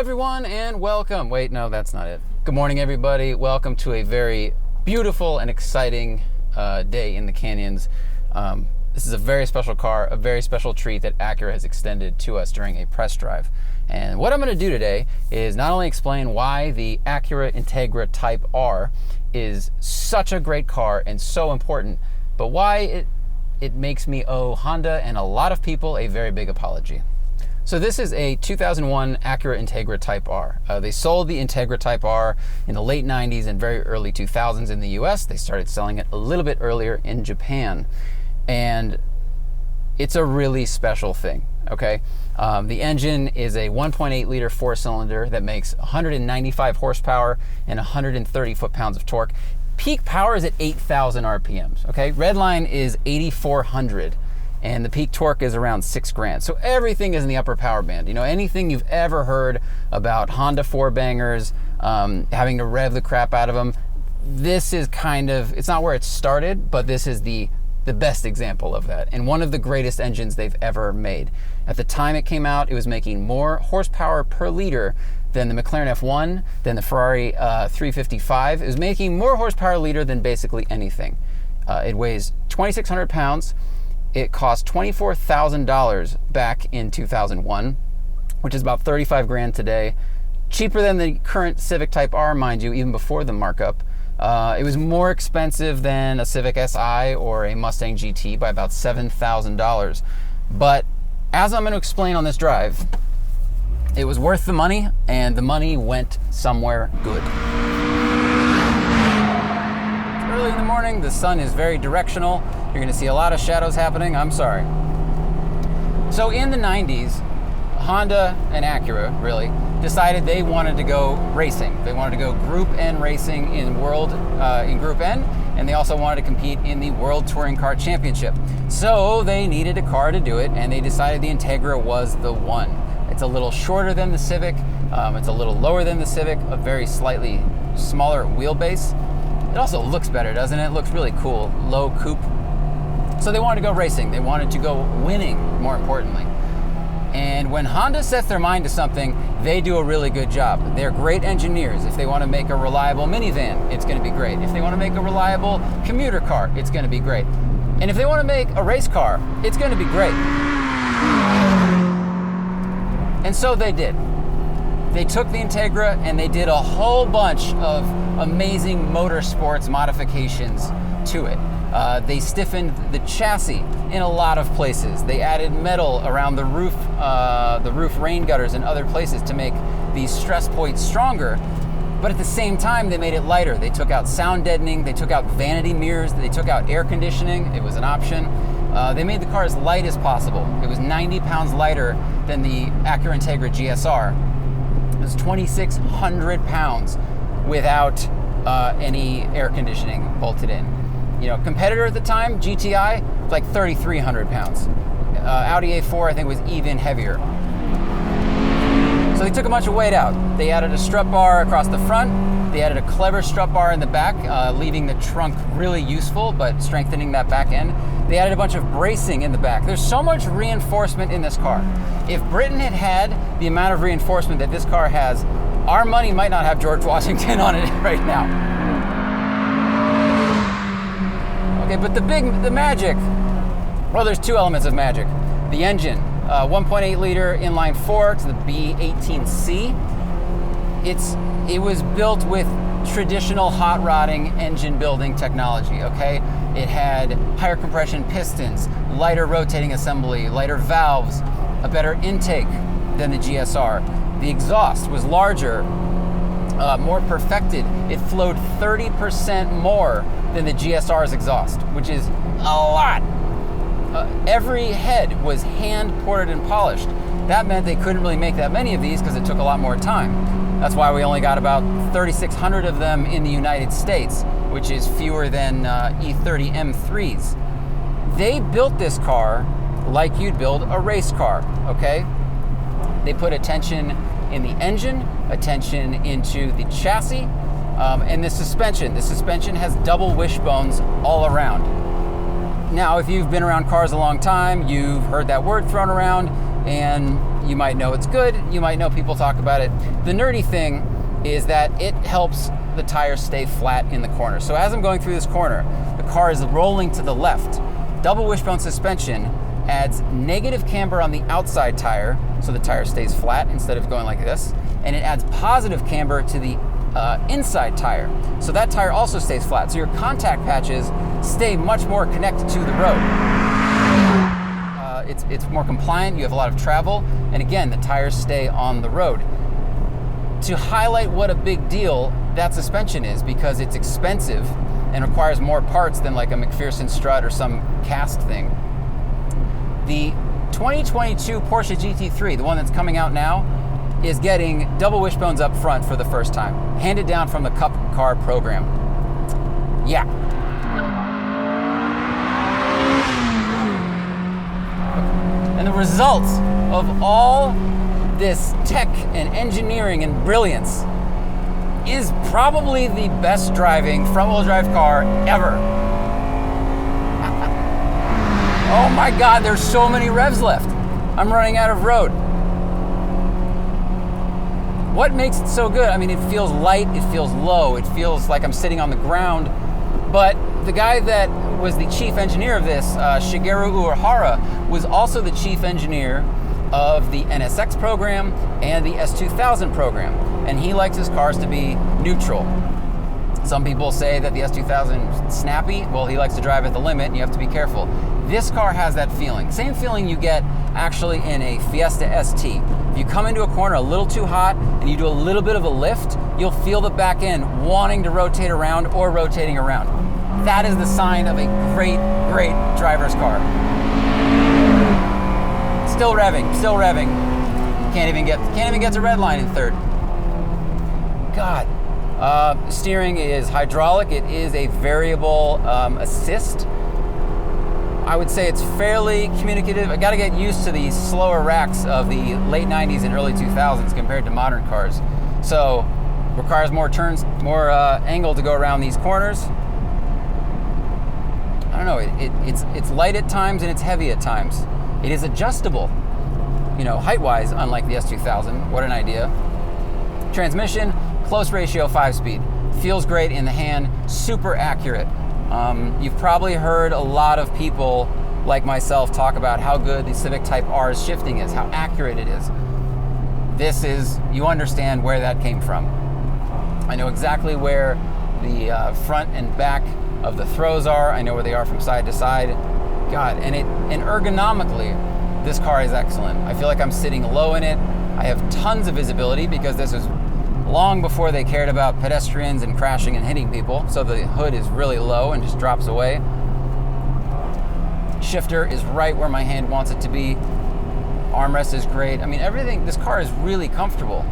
everyone, and welcome. Wait, no, that's not it. Good morning, everybody. Welcome to a very beautiful and exciting day in the canyons. This is a very special car, a very special treat that Acura has extended to us during a press drive. And what I'm going to do today is not only explain why the Acura Integra Type R is such a great car and so important, but why it makes me owe Honda and a lot of people a very big apology. So this is a 2001 Acura Integra Type R. They sold the Integra Type R in the late 90s and very early 2000s in the US. They started selling it a little bit earlier in Japan. And it's a really special thing, okay? The engine is a 1.8 liter four-cylinder that makes 195 horsepower and 130 foot-pounds of torque. Peak power is at 8,000 RPMs, okay? Redline is 8,400. And the peak torque is around 6 grand. So everything is in the upper power band. You know, anything you've ever heard about Honda four-bangers, having to rev the crap out of them, this is kind of, it's not where it started, but this is the best example of that, and one of the greatest engines they've ever made. At the time it came out, it was making more horsepower per liter than the McLaren F1, than the Ferrari 355. It was making more horsepower liter than basically anything. It weighs 2,600 pounds. It cost $24,000 back in 2001, which is about 35 grand today. Cheaper than the current Civic Type R, mind you, even before the markup. It was more expensive than a Civic Si or a Mustang GT by about $7,000. But as I'm going to explain on this drive, it was worth the money, and the money went somewhere good. It's early in the morning, the sun is very directional. You're going to see a lot of shadows happening. I'm sorry. So in the 90s, Honda and Acura really decided they wanted to go racing. They wanted to go Group N racing in Group N, and they also wanted to compete in the World Touring Car Championship. So they needed a car to do it, and they decided the Integra was the one. It's a little shorter than the Civic. It's a little lower than the Civic, a very slightly smaller wheelbase. It also looks better, doesn't it? It looks really cool, low coupe. So they wanted to go racing. They wanted to go winning, more importantly. And when Honda sets their mind to something, they do a really good job. They're great engineers. If they want to make a reliable minivan, it's going to be great. If they want to make a reliable commuter car, it's going to be great. And if they want to make a race car, it's going to be great. And so they did. They took the Integra and they did a whole bunch of amazing motorsports modifications to it. They stiffened the chassis in a lot of places. They added metal around the roof rain gutters and other places to make these stress points stronger. But at the same time, they made it lighter. They took out sound deadening. They took out vanity mirrors. They took out air conditioning. It was an option. They made the car as light as possible. It was 90 pounds lighter than the Acura Integra GSR. It was 2,600 pounds without any air conditioning bolted in. You know, competitor at the time, GTI, was like 3,300 pounds. Audi A4, I think, was even heavier. So they took a bunch of weight out. They added a strut bar across the front. They added a clever strut bar in the back, leaving the trunk really useful, but strengthening that back end. They added a bunch of bracing in the back. There's so much reinforcement in this car. If Britain had had the amount of reinforcement that this car has, our money might not have George Washington on it right now. Okay, but the magic, well, there's two elements of magic. The engine, 1.8 liter inline four, it's the B18C. It was built with traditional hot rodding engine building technology, okay? It had higher compression pistons, lighter rotating assembly, lighter valves, a better intake than the GSR. The exhaust was larger, more perfected. It flowed 30% more than the GSR's exhaust, which is a lot. Every head was hand ported and polished. That meant they couldn't really make that many of these because it took a lot more time. That's why we only got about 3,600 of them in the United States, which is fewer than E30 M3s. They built this car like you'd build a race car, okay? They put attention in the engine, attention into the chassis, and the suspension. The suspension has double wishbones all around. Now, if you've been around cars a long time, you've heard that word thrown around. and you might know it's good, you might know people talk about it. The nerdy thing is that it helps the tires stay flat in the corner. So as I'm going through this corner, the car is rolling to the left. Double wishbone suspension adds negative camber on the outside tire, so the tire stays flat instead of going like this, and it adds positive camber to the inside tire, so that tire also stays flat. So your contact patches stay much more connected to the road. It's more compliant, you have a lot of travel, and again, the tires stay on the road. To highlight what a big deal that suspension is, because it's expensive and requires more parts than like a McPherson strut or some cast thing, the 2022 Porsche GT3, the one that's coming out now, is getting double wishbones up front for the first time, handed down from the Cup Car program. Yeah. And the result of all this tech and engineering and brilliance is probably the best driving front-wheel drive car ever. Oh my God, there's so many revs left. I'm running out of road. What makes it so good? I mean, it feels light, it feels low, it feels like I'm sitting on the ground. But the guy that was the chief engineer of this, Shigeru Uehara, was also the chief engineer of the NSX program and the S2000 program. And he likes his cars to be neutral. Some people say that the S2000 is snappy. Well, he likes to drive at the limit, and you have to be careful. This car has that feeling. Same feeling you get actually in a Fiesta ST. If you come into a corner a little too hot and you do a little bit of a lift, you'll feel the back end wanting to rotate around or rotating around. That is the sign of a great, great driver's car. Still revving. Can't even get to red line in third. God. Steering is hydraulic. It is a variable assist. I would say it's fairly communicative. I got to get used to the slower racks of the late 90s and early 2000s compared to modern cars. So requires more turns, more angle to go around these corners. I don't know, it's light at times and it's heavy at times. It is adjustable, height-wise, unlike the S2000. What an idea. Transmission, close ratio 5-speed. Feels great in the hand, super accurate. You've probably heard a lot of people like myself talk about how good the Civic Type R's shifting is, how accurate it is. You understand where that came from. I know exactly where the front and back of the throws are. I know where they are from side to side. God, and ergonomically, this car is excellent. I feel like I'm sitting low in it. I have tons of visibility because this is long before they cared about pedestrians and crashing and hitting people. So the hood is really low and just drops away. Shifter is right where my hand wants it to be. Armrest is great. I mean, everything, this car is really comfortable.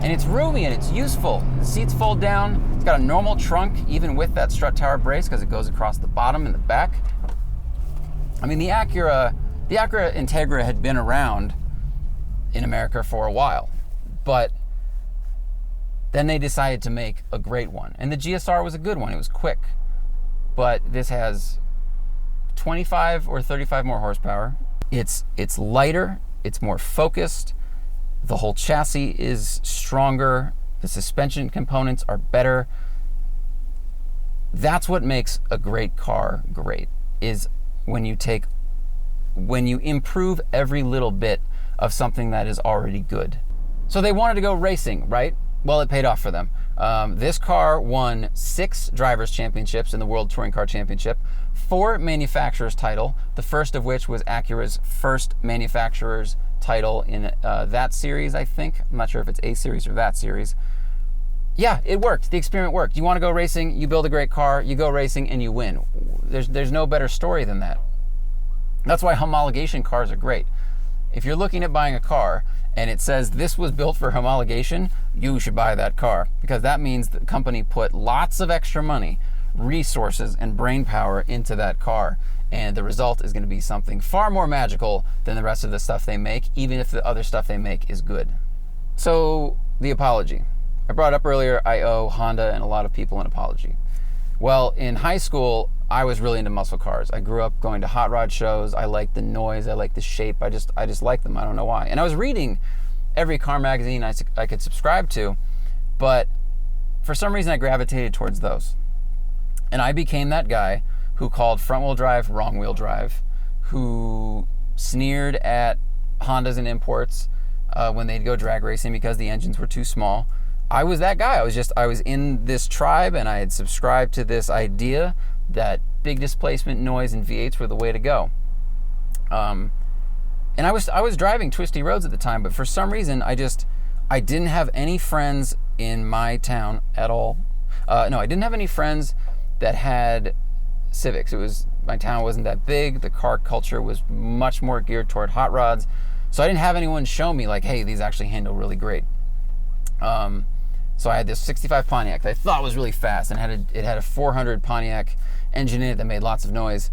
And it's roomy and it's useful. The seats fold down. It's got a normal trunk, even with that strut tower brace, because it goes across the bottom and the back. I mean, the Acura Integra had been around in America for a while, but then they decided to make a great one. And the GSR was a good one. It was quick. But this has 25 or 35 more horsepower. It's lighter. It's more focused. The whole chassis is stronger. The suspension components are better. That's what makes a great car great, is when you improve every little bit of something that is already good. So they wanted to go racing, right? Well, it paid off for them. This car won 6 drivers' championships in the World Touring Car Championship, 4 manufacturers' title, the first of which was Acura's first manufacturer's title in that series, I think. I'm not sure if it's A series or that series. Yeah, it worked. The experiment worked. You want to go racing, you build a great car, you go racing, and you win. There's no better story than that. That's why homologation cars are great. If you're looking at buying a car and it says this was built for homologation, you should buy that car, because that means the company put lots of extra money, resources, and brain power into that car, and the result is going to be something far more magical than the rest of the stuff they make, even if the other stuff they make is good. So, the apology. I brought up earlier, I owe Honda and a lot of people an apology. Well, in high school, I was really into muscle cars. I grew up going to hot rod shows. I liked the noise. I liked the shape. I just liked them. I don't know why. And I was reading every car magazine I could subscribe to, but for some reason I gravitated towards those. And I became that guy who called front-wheel drive wrong-wheel drive, who sneered at Hondas and imports when they'd go drag racing because the engines were too small. I was that guy. I was in this tribe, and I had subscribed to this idea that big displacement, noise, and V8s were the way to go. And I was driving twisty roads at the time, but for some reason I didn't have any friends in my town at all. No, I didn't have any friends that had Civics. My town wasn't that big. The car culture was much more geared toward hot rods. So I didn't have anyone show me like, hey, these actually handle really great. So I had this 65 Pontiac that I thought was really fast, and it had a 400 Pontiac engine in it that made lots of noise.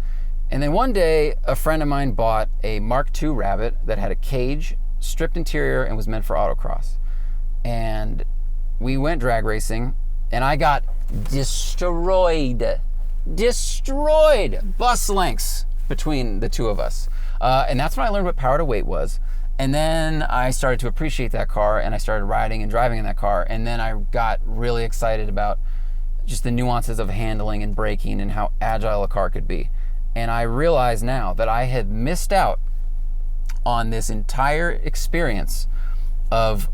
And then one day, a friend of mine bought a Mark II Rabbit that had a cage, stripped interior, and was meant for autocross. And we went drag racing, and I got destroyed bus lengths between the two of us. And that's when I learned what power to weight was. And then I started to appreciate that car, and I started riding and driving in that car. And then I got really excited about just the nuances of handling and braking and how agile a car could be. And I realize now that I had missed out on this entire experience of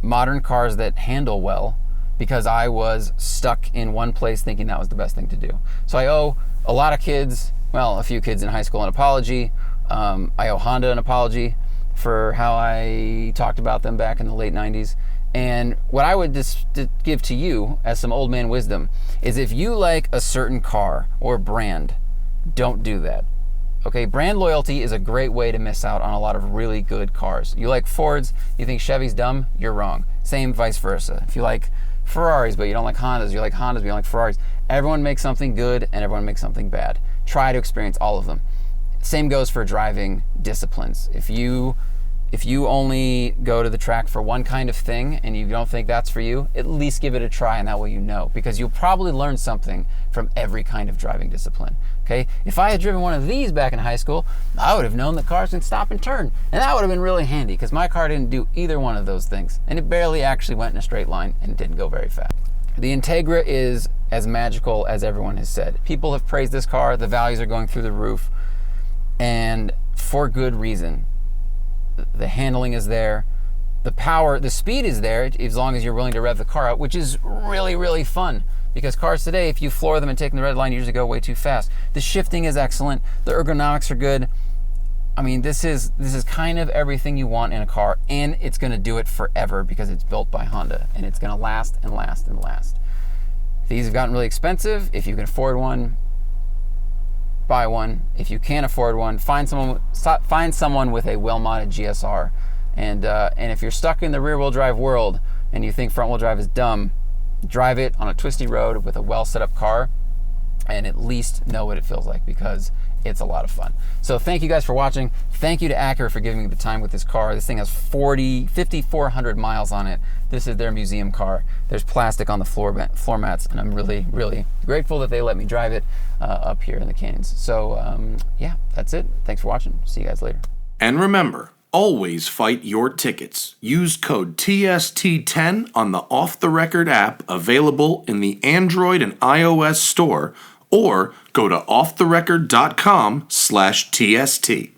modern cars that handle well because I was stuck in one place thinking that was the best thing to do. So I owe a lot of kids, well, a few kids in high school, an apology. I owe Honda an apology for how I talked about them back in the late 90s. And what I would just give to you as some old man wisdom is, if you like a certain car or brand, don't do that. Okay, brand loyalty is a great way to miss out on a lot of really good cars. You like Fords, you think Chevy's dumb, you're wrong. Same vice versa. If you like Ferraris but you don't like Hondas, you like Hondas but you don't like Ferraris. Everyone makes something good and everyone makes something bad. Try to experience all of them. Same goes for driving disciplines. If you only go to the track for one kind of thing and you don't think that's for you, at least give it a try, and that way you know, because you'll probably learn something from every kind of driving discipline. Okay? If I had driven one of these back in high school, I would have known that cars can stop and turn, and that would have been really handy, because my car didn't do either one of those things, and it barely actually went in a straight line and didn't go very fast. The Integra is as magical as everyone has said. People have praised this car. The values are going through the roof, and for good reason. The handling is there, the power, the speed is there, as long as you're willing to rev the car out, which is really, really fun, because cars today, if you floor them and take them the red line, you usually go way too fast. The shifting is excellent, the ergonomics are good. I mean, this is kind of everything you want in a car, and it's going to do it forever because it's built by Honda, and it's going to last and last and last. These have gotten really expensive. If you can afford one, buy one. If you can't afford one, find someone with a well-modded GSR. And if you're stuck in the rear-wheel drive world and you think front-wheel drive is dumb, drive it on a twisty road with a well-set-up car and at least know what it feels like, because it's a lot of fun. So thank you guys for watching. Thank you to Acura for giving me the time with this car. This thing has 5,400 miles on it. This is their museum car. There's plastic on the floor mats, and I'm really, really grateful that they let me drive it up here in the canyons. So yeah, that's it. Thanks for watching. See you guys later. And remember, always fight your tickets. Use code TST10 on the Off the Record app, available in the Android and iOS store, or go to offtherecord.com/TST.